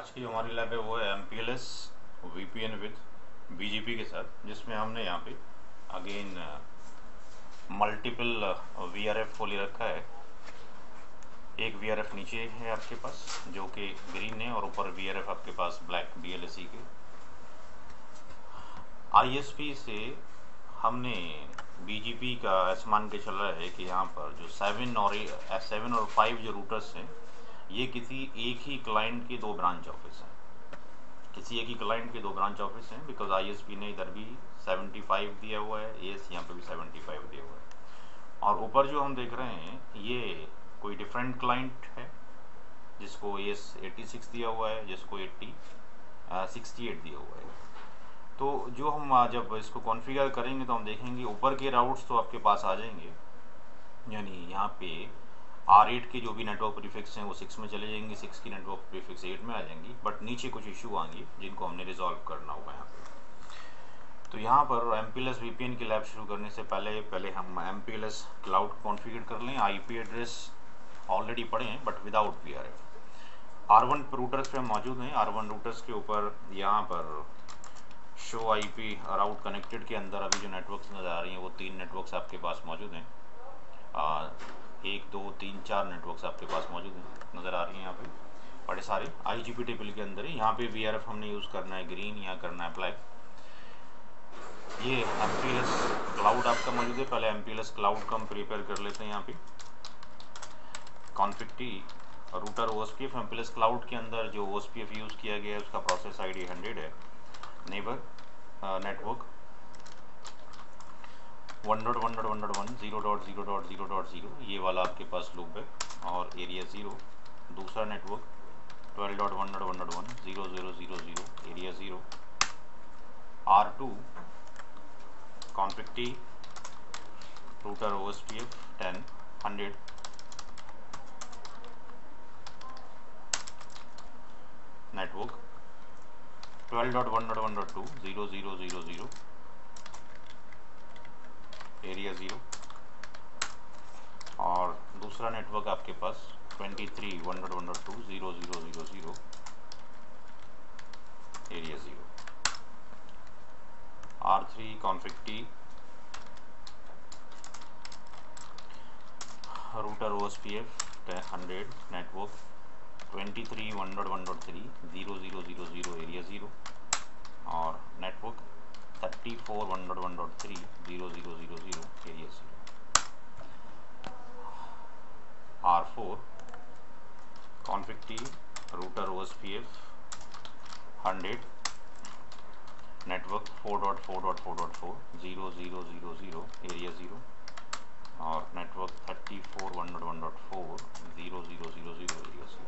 आज की जो हमारी लैब है वो है MPLS VPN विद BGP के साथ, जिसमें हमने यहाँ पे अगेन मल्टीपल VRF को ले रखा है। एक VRF नीचे है आपके पास जो कि ग्रीन है और ऊपर VRF आपके पास ब्लैक DLSE के। ISP से हमने BGP का ऐसा मान के चल रहा है कि यहाँ पर जो 7 और 5 जो रूटर्स हैं ये किसी एक ही क्लाइंट के दो ब्रांच ऑफिस हैं, किसी एक ही क्लाइंट के दो ब्रांच ऑफिस हैं, बिकॉज ISP ने इधर भी 75 दिया हुआ है, AS यहाँ पे भी 75 दिया हुआ है। और ऊपर जो हम देख रहे हैं ये कोई डिफरेंट क्लाइंट है जिसको AS 86 दिया हुआ है, जिसको 68 दिया हुआ है। तो जो हम जब इसको कॉन्फ़िगर करेंगे तो हम देखेंगे ऊपर के राउट्स तो आपके पास आ जाएंगे, यानी यहाँ पे R8 के जो भी नेटवर्क प्रीफिक्स हैं वो 6 में चले जाएंगे, 6 की नेटवर्क प्रीफिक्स 8 में आ जाएंगी, बट नीचे कुछ इशू आएंगे जिनको हमने रिजॉल्व करना होगा यहाँ पे। तो यहाँ पर MPLS VPN की लैब शुरू करने से पहले हम MPLS क्लाउड कॉन्फ़िगर कर लें। IP एड्रेस ऑलरेडी पढ़े हैं but without VRF। R1 routers पे हम मौजूद हैं। R1 रूटर्स के ऊपर यहाँ पर शो IP राउट कनेक्टेड के अंदर अभी जो नेटवर्क्स नज़र आ रही हैं वो 3 नेटवर्क्स आपके पास मौजूद हैं। 1 2 3 4 नेटवर्क्स आपके पास मौजूद हैं, नज़र आ रही हैं यहाँ पे बड़े सारे IGP टेबल के अंदर ही। यहाँ पे VRF हमने यूज़ करना है ग्रीन, यहाँ करना है ब्लैक। ये MPLS क्लाउड आपका मौजूद है। पहले MPLS क्लाउड का हम प्रिपेयर कर लेते हैं। यहाँ पे config T router OSPF MPLS cloud के अंदर जो OSPF यूज़ किया गया है उसका प्रोसेस ID 100 है। नेबर नेटवर्क 1.1.1.1 0.0.0.0 ये वाला आपके पास लूप है, और एरिया 0। दूसरा network 12.1.1.1 0.0.0.0 area 0। R2 config T router OSPF 10 100 network 12.1.1.2 0.0.0.0 area 0। और दूसरा नेटवर्क आपके पास 23 1.1.2 0.0.0.0 area 0। R3 config T router OSPF 100 network 23 1.1.3 0.0.0.0 area 0। और network 34 1.1.3 0.0.0.0 area 0। R4 config T router OSPF 100 network 4.4.4.4 0.0.0.0 area 0। और नेटवर्क 34 1.1.4 0.0.0.0 एरिया 0।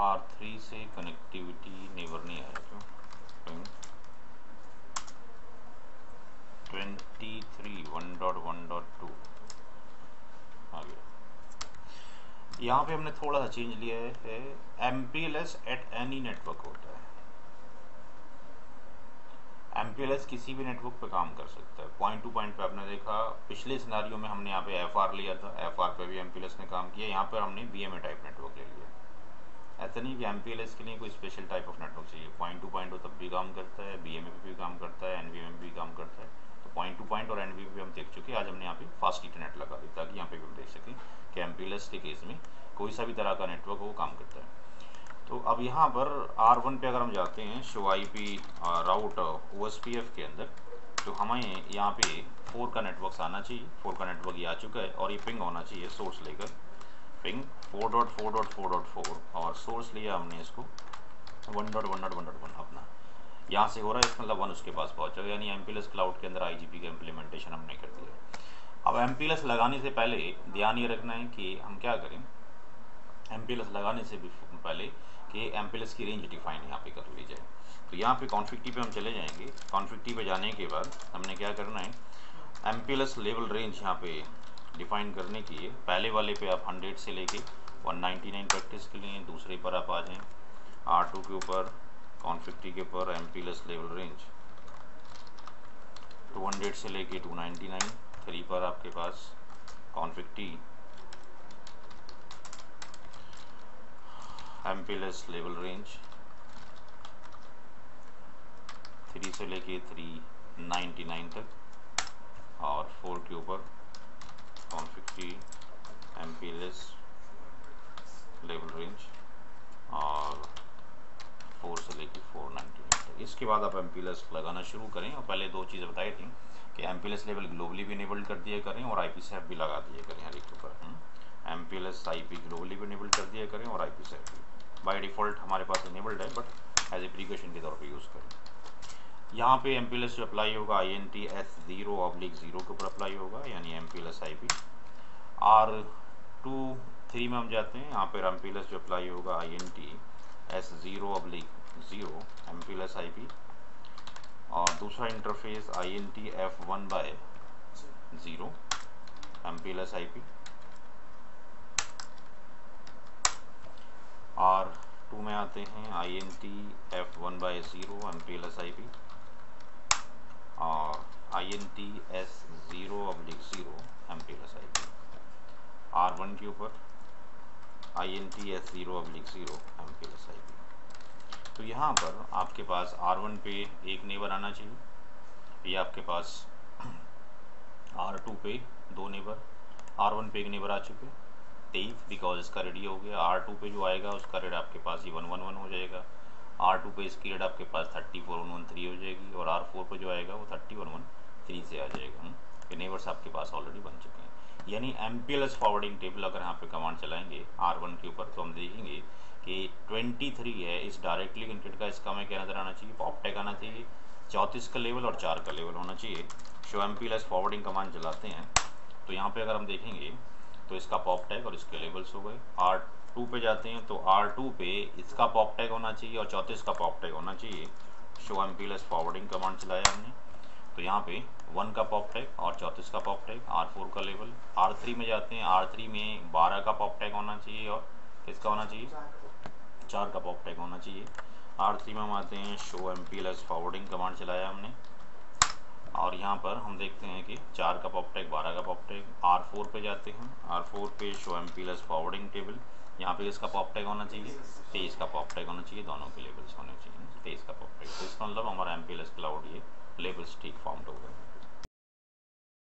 R3 से connectivity neighbour नहीं आया क्यों? 23 1.1.2 आ गया। यहाँ पे हमने थोड़ा सा चेंज लिया है। MPLS एट एनी नेटवर्क होता है। MPLS किसी भी नेटवर्क पे काम कर सकता है। पॉइंट टू पॉइंट पे आपने देखा, पिछले सिनारियो में हमने यहाँ पे FR लिया था, FR पे भी MPLS ने काम किया। यहाँ पर हमने BMA टाइप नेटवर्क ले लिया। ऐसा नहीं कि MPLS के लिए कोई स्पेशल टाइप ऑफ नेटवर्क चाहिए। पॉइंट टू पॉइंट हो तब भी काम करता है, BMA पे भी काम करता है, NVMe भी काम करता है। तो पॉइंट टू पॉइंट और NVMe हम देख चुके हैं। आज हमने यहाँ पे फास्ट इंटरनेट लगा दी ताकि यहाँ पे भी हम देख सकें कि MPLS के केस में कोई सा भी तरह का नेटवर्क वो काम करता है। तो अब यहाँ पर R1 पे अगर हम जाते हैं शो IP राउट OSPF के अंदर, तो हमें यहाँ पे 4 का नेटवर्क आना चाहिए। 4 का नेटवर्क ये आ चुका है और ये पिंग होना चाहिए सोर्स लेकर। पिंग 4.4.4.4 और सोर्स लिया हमने इसको 1.1.1.1 अपना, यहाँ से हो रहा है इसका मतलब 1 उसके पास पहुँचा, यानी MPLS क्लाउड के अंदर IGP का इम्प्लीमेंटेशन हमने कर दिया। अब MPLS लगाने से पहले ध्यान ये रखना है कि हम क्या करें, MPLS लगाने से भी पहले कि MPLS की रेंज डिफाइन यहाँ पे कर ली जाए। तो यहाँ पे कॉन्फ़िग टी पे हम चले जाएंगे। कॉन्फ़िग टी पे जाने के बाद हमने क्या करना है, MPLS लेवल रेंज यहाँ पे डिफाइन करने के लिए पहले वाले पे आप 100 से लेके 199 प्रैक्टिस के लिए, दूसरे पर आप आ जाएँ R2 के ऊपर कॉन्फ़िग टी के ऊपर MPLS लेवल रेंज 200 से लेके 299। 3 पर आपके पास config T MPLS level range 3 से लेके 399 तक, और 4 के ऊपर 150 MPLS लेवल रेंज, और 4 से लेके 499 तक। इसके बाद आप MPLS लगाना शुरू करें। और पहले दो चीज़ें बताई थी कि MPLS लेवल ग्लोबली भी इनेबल्ड कर दिया करें और IPsec भी लगा दिया करें हर एक के ऊपर। MPLS IP ग्लोबली भी इनेबल्ड कर दिया करें और IPsec भी बाय डिफ़ॉल्ट हमारे पास इनेबल्ड है, बट एज ए प्रिकॉशन के तौर पे यूज़ करें। यहाँ पे MPLS जो अप्लाई होगा INT S0/0 के ऊपर अप्लाई होगा, यानी MPLS IP। R2/3 में हम जाते हैं, यहाँ पर MPLS जो अप्लाई होगा INT S0/0 MPLS IP, और दूसरा interface INT F1/0 MPLS IP। R2 में आते हैं INT F1/0 MPLS IP, और INT S0/0 MPLS IP। R1 के ऊपर INT S0/0 MPLS IP। तो यहाँ पर आपके पास R1 पे एक नेबर आना चाहिए, ये आपके पास R2 पे दो नेबर, R1 पे एक नेबर आ चुके 23, बिकॉज इसका रेडी हो गया। R2 पे जो आएगा उसका रेट आपके पास ही 111 हो जाएगा। R2 पे इसकी रेट आपके पास 34113 हो जाएगी, और R4 पे जो आएगा वो 30113 से आ जाएगा। ये नेबर्स आपके पास ऑलरेडी बन चुके हैं। यानी MPLS फॉरवर्डिंग टेबल अगर यहाँ पे कमांड चलाएंगे R1 के ऊपर, तो हम देखेंगे कि 23 है, इस डायरेक्टली लिंकेड का इसका हमें क्या नज़र आना चाहिए, पॉप टैग आना चाहिए, 34 का लेवल और 4 का लेवल होना चाहिए। शो MPLS फॉरवर्डिंग कमांड चलाते हैं तो यहाँ पे अगर हम देखेंगे तो इसका पॉप टैग और इसके लेवल्स हो गए। R2 पे जाते हैं तो R2 पे इसका पॉप टैग होना चाहिए और 34 का पॉप टैग होना चाहिए। शो MPLS फॉरवर्डिंग कमांड चलाया हमने, तो यहाँ पे 1 का पॉप टैग और 34 का पॉप टैग, R4 का लेवल। R3 में जाते हैं, R3 में 12 का पॉप टैग होना चाहिए और किसका होना चाहिए, 4 का पॉप टैग होना चाहिए। R3 में हम आते हैं, शो MPLS फॉरवर्डिंग कमांड चलाया हमने, और यहाँ पर हम देखते हैं कि 4 का पॉप टैग 12 का पॉप टैग। R4 पे जाते हैं, R4 पे शो MPLS फॉरवर्डिंग टेबल, यहाँ पे इसका पॉप टैग होना चाहिए, 23 का पॉप टैग होना चाहिए, दोनों के लेवल्स होने चाहिए 23 का पॉप टैग। तो इसका मतलब हमारा MPLS क्लाउड ये लेबल्स ठीक फॉर्म्ड हो गए।